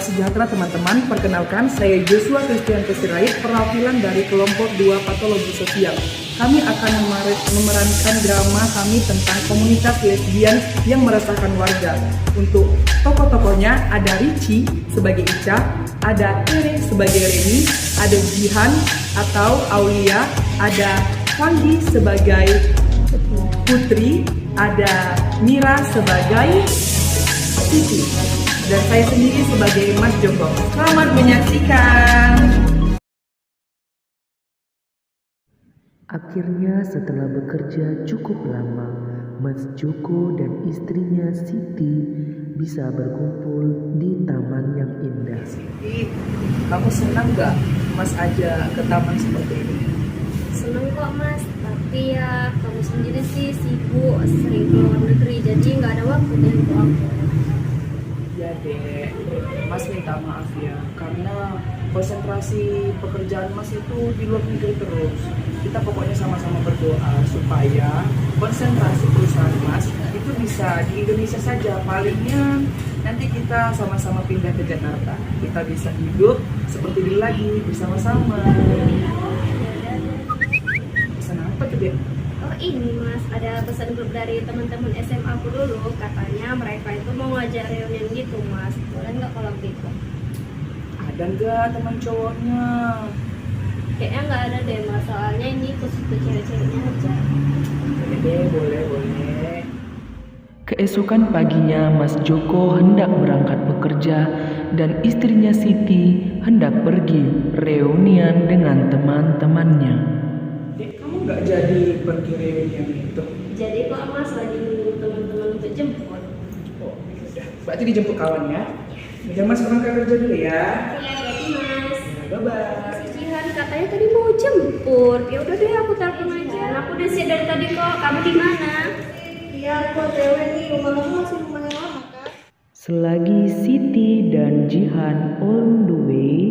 sejahtera teman-teman, perkenalkan saya Joshua Christian Sirait, perwakilan dari kelompok 2 patologi sosial. Kami akan memerankan drama kami tentang komunitas lesbian yang meresahkan warga. Untuk tokoh-tokohnya ada Ricci sebagai Ica, ada Tere sebagai Reni, ada Jihan atau Aulia, ada Fanggi sebagai Putri, ada Mira sebagai Siti, dan saya sendiri sebagai Mas Joko. Selamat menyaksikan. Akhirnya setelah bekerja cukup lama, Mas Joko dan istrinya Siti bisa berkumpul di taman yang indah. Siti, kamu senang gak Mas aja ke taman seperti ini? Seneng kok Mas, tapi ya kamu sendiri sih sibuk, sering keluar negeri, jadi nggak ada waktu deh untuk aku. Ya dek, Mas minta maaf ya, karena konsentrasi pekerjaan Mas itu di luar negeri terus. Kita pokoknya sama-sama berdoa supaya konsentrasi perusahaan Mas itu bisa di Indonesia saja. Palingnya nanti kita sama-sama pindah ke Jakarta. Kita bisa hidup seperti dulu lagi bersama-sama. Pesan apa tuh dek? Oh ini Mas, ada pesan grup dari teman-teman SMA aku dulu, katanya mereka itu mau ngajak reunian gitu Mas. Boleh nggak kalau gitu? Ada nggak teman cowoknya? Kayaknya nggak ada deh Mas, soalnya ini khusus untuk cewek-ceweknya aja. Boleh deh, boleh. Keesokan paginya Mas Joko hendak berangkat bekerja dan istrinya Siti hendak pergi reunian dengan teman-temannya. Dek, kamu nggak jadi pergi reunian itu? Jadi kok Mas lagi nunggu teman-teman untuk jemput? Oh, udah. Berarti dijemput kawan ya? Udah Mas berangkat kerja dulu ya? Iya, berarti Mas. Ya, bye-bye. Jihan katanya tadi mau jemput. Ya udah deh aku telepon aja. Aku udah siap dari tadi kok. Kamu di mana? Iya, aku cewek nih. Rumah kamu masih rumahnya lama kan? Selagi Siti dan Jihan on the way,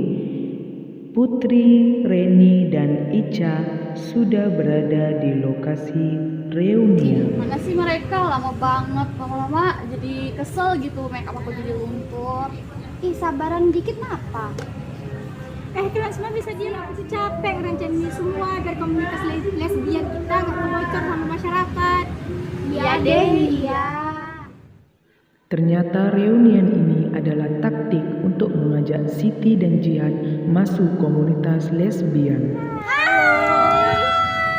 Putri, Reni, dan Ica sudah berada di lokasi reunian. Mana sih mereka, lama banget. Lama-lama jadi kesel gitu, makeup aku jadi luntur. Ih, sabaran dikit kenapa? Kalian semua bisa diam, aku tuh capek ngerancang ini semua biar komunitas lesbian kita gak bocor sama masyarakat. Iya deh, iya. Ternyata reunian ini adalah taktik untuk mengajak Siti dan Jihan masuk komunitas lesbian.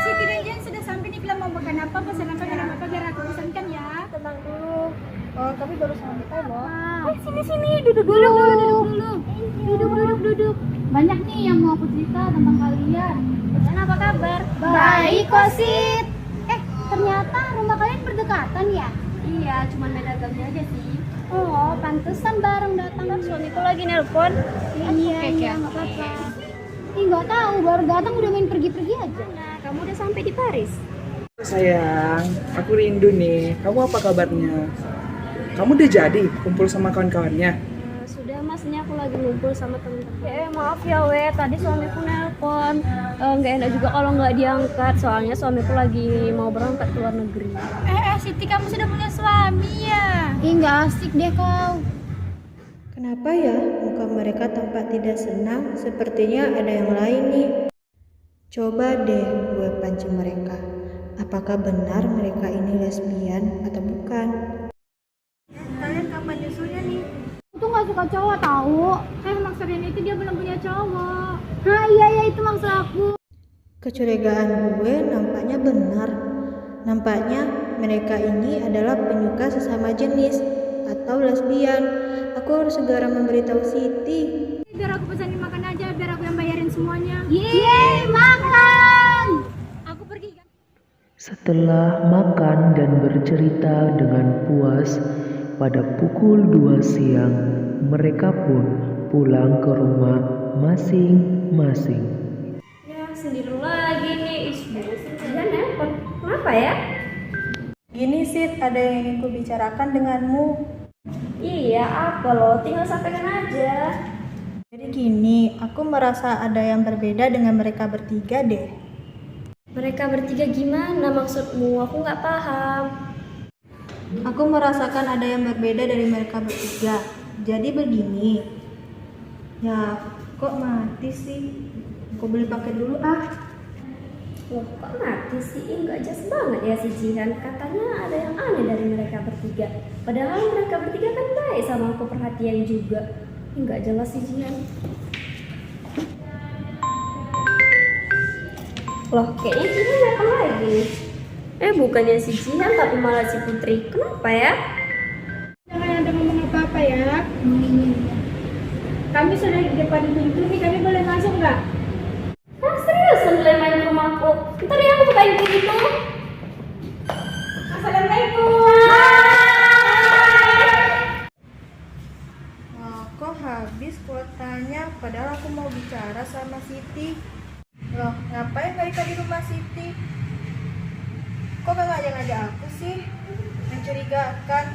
Siti dan Jen sudah sampai nih, bilang mau makan apa, pesan apa, minum apa, biar aku pesankan ya. Tenang dulu. Oh, tapi baru sampai loh. Sini, duduk dulu. Duduk. Banyak nih yang mau aku cerita tentang kalian. Kalian apa kabar? Baik kok, Sit. Ternyata rumah kalian berdekatan ya? Iya, cuma beda gamnya aja sih. Oh, pantesan bareng datang. Kan suamiku lagi nelpon. Iya, nggak apa-apa. Ih, nggak tahu, baru datang udah main pergi-pergi aja. Nah, kamu udah sampai di Paris? Sayang, aku rindu nih. Kamu apa kabarnya? Kamu udah jadi kumpul sama kawan-kawannya? Sudah Mas, ini aku lagi ngumpul sama temen-temen. Maaf ya tadi suamiku nelpon. Nggak enak juga kalau nggak diangkat, soalnya suamiku lagi mau berangkat ke luar negeri. Siti, kamu sudah punya suami ya? Ih, nggak asik deh kau. Kenapa ya muka mereka tampak tidak senang? Sepertinya ada yang lain nih. Coba deh gue pancing mereka. Apakah benar mereka ini lesbian atau bukan? Kalian kapan nyusulnya nih? Aku tuh gak suka cowok tahu. Maksud Rini itu dia belum punya cowok. Nah iya itu maksud aku. Kecurigaan gue nampaknya benar. Nampaknya mereka ini adalah penyuka sesama jenis atau lesbian. Aku harus segera memberitahu Siti. Biar aku pesanin makan aja, biar aku yang bayarin semuanya. Yeay, makan! Aku pergi kan? Setelah makan dan bercerita dengan puas, pada pukul 2 siang mereka pun pulang ke rumah masing-masing. Ya, sendiri lagi nih. Jangan nelpon. Kenapa ya? Gini Sid, ada yang ingin kubicarakan denganmu. Iya, apa loh? Tinggal sampaikan aja. Jadi gini, aku merasa ada yang berbeda dengan mereka bertiga deh. Mereka bertiga gimana maksudmu? Aku nggak paham. Aku merasakan ada yang berbeda dari mereka bertiga. Jadi begini, Ya, kok mati sih? Aku beli paket dulu ah. Loh, kok mati sih? Nggak jelas banget ya si Jihan. Katanya ada yang aneh dari mereka bertiga. Padahal mereka bertiga kan baik sama aku, perhatian juga. Nggak jelas si Jihan. Loh, kayaknya Jihan datang lagi. Bukannya si Jihan tapi malah si Putri. Kenapa ya? Jangan ada ngomong apa-apa ya. Kami sudah di depan pintu nih, kami boleh masuk nggak? Seriusan kalian main ke rumahku? Ntar ya aku bukain pintu. Assalamualaikum. Wah, kok habis kuotanya? Padahal aku mau bicara sama Siti. Loh, ngapain mereka di rumah Siti? Kok gak ngajak-ngajak aku sih? Mencurigakan.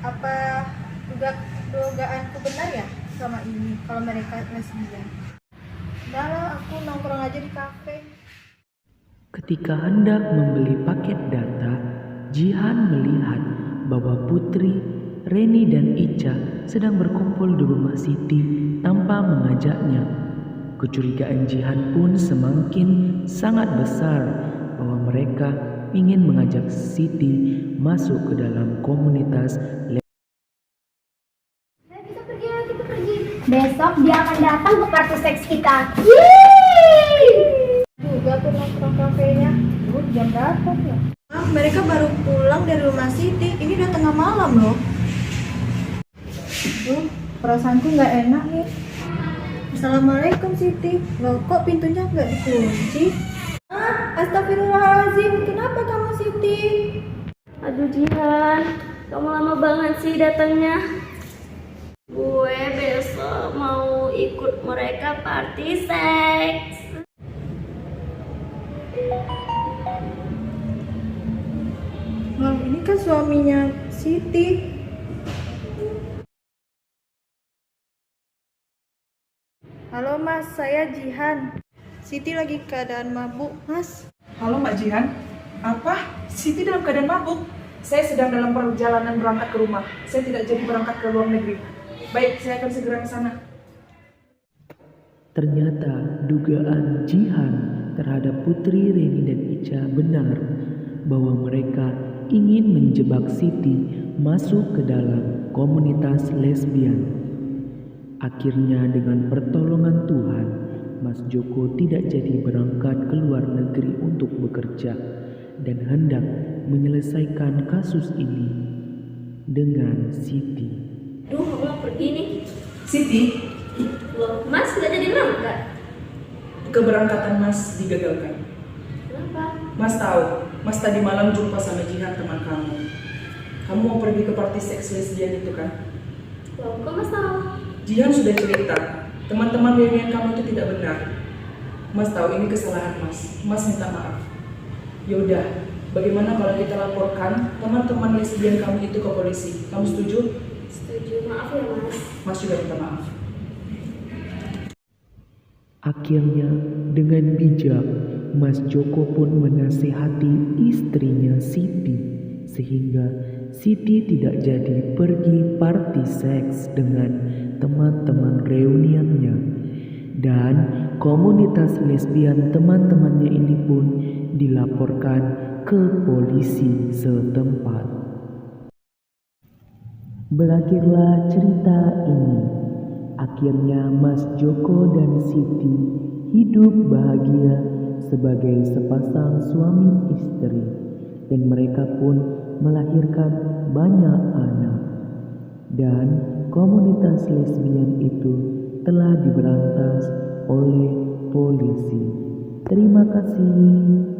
Apa dugaanku benar ya sama ini kalau mereka lesbian? Udah lah, aku nongkrong aja di kafe. Ketika hendak membeli paket data, Jihan melihat bahwa Putri, Reni dan Ica sedang berkumpul di rumah Siti tanpa mengajaknya. Kecurigaan Jihan pun semakin sangat besar bahwa mereka ingin mengajak Siti masuk ke dalam komunitas. Kita pergi. Besok dia akan datang ke party seks kita. Yeay! Juga tuh nongkrong kafenya. Jam berapa ya? Mereka baru pulang dari rumah Siti. Ini udah tengah malam loh. Perasaanku nggak enak nih. Assalamualaikum Siti. Loh, kok pintunya nggak dikunci? Astagfirullahaladzim. Kenapa kamu Siti? Aduh Jihan, kamu lama banget sih datangnya. Gue besok mau ikut mereka party seks. Loh, ini kan suaminya Siti. Halo Mas, saya Jihan. Siti lagi keadaan mabuk, Mas. Halo Mbak Jihan, apa? Siti dalam keadaan mabuk? Saya sedang dalam perjalanan berangkat ke rumah. Saya tidak jadi berangkat ke luar negeri. Baik, saya akan segera ke sana. Ternyata dugaan Jihan terhadap Putri, Reni dan Ica benar bahwa mereka ingin menjebak Siti masuk ke dalam komunitas lesbian. Akhirnya dengan pertolongan Tuhan, Mas Joko tidak jadi berangkat ke luar negeri untuk bekerja dan hendak menyelesaikan kasus ini dengan Siti. Duh, aku mau pergi nih. Siti, Loh, Mas nggak jadi berangkat? keberangkatan Mas digagalkan. Kenapa? Mas tahu, Mas tadi malam jumpa sama Jihan teman kamu. Kamu mau pergi ke party seks lesbian itu kan? Loh, kok Mas tahu? Jihan sudah cerita, teman-teman reunian kamu itu tidak benar. Mas tahu ini kesalahan Mas. Mas minta maaf. Yaudah, bagaimana kalau kita laporkan teman-teman lesbian kamu itu ke polisi? Kamu setuju? Setuju, maaf ya Mas. Mas juga minta maaf. Akhirnya dengan bijak, Mas Joko pun menasihati istrinya Siti sehingga Siti tidak jadi pergi party seks dengan teman-teman reuniannya. Dan komunitas lesbian teman-temannya ini pun dilaporkan ke polisi setempat. Berakhirlah cerita ini. Akhirnya Mas Joko dan Siti hidup bahagia sebagai sepasang suami istri dan mereka pun melahirkan banyak anak. Dan komunitas lesbian itu telah diberantas oleh polisi. Terima kasih.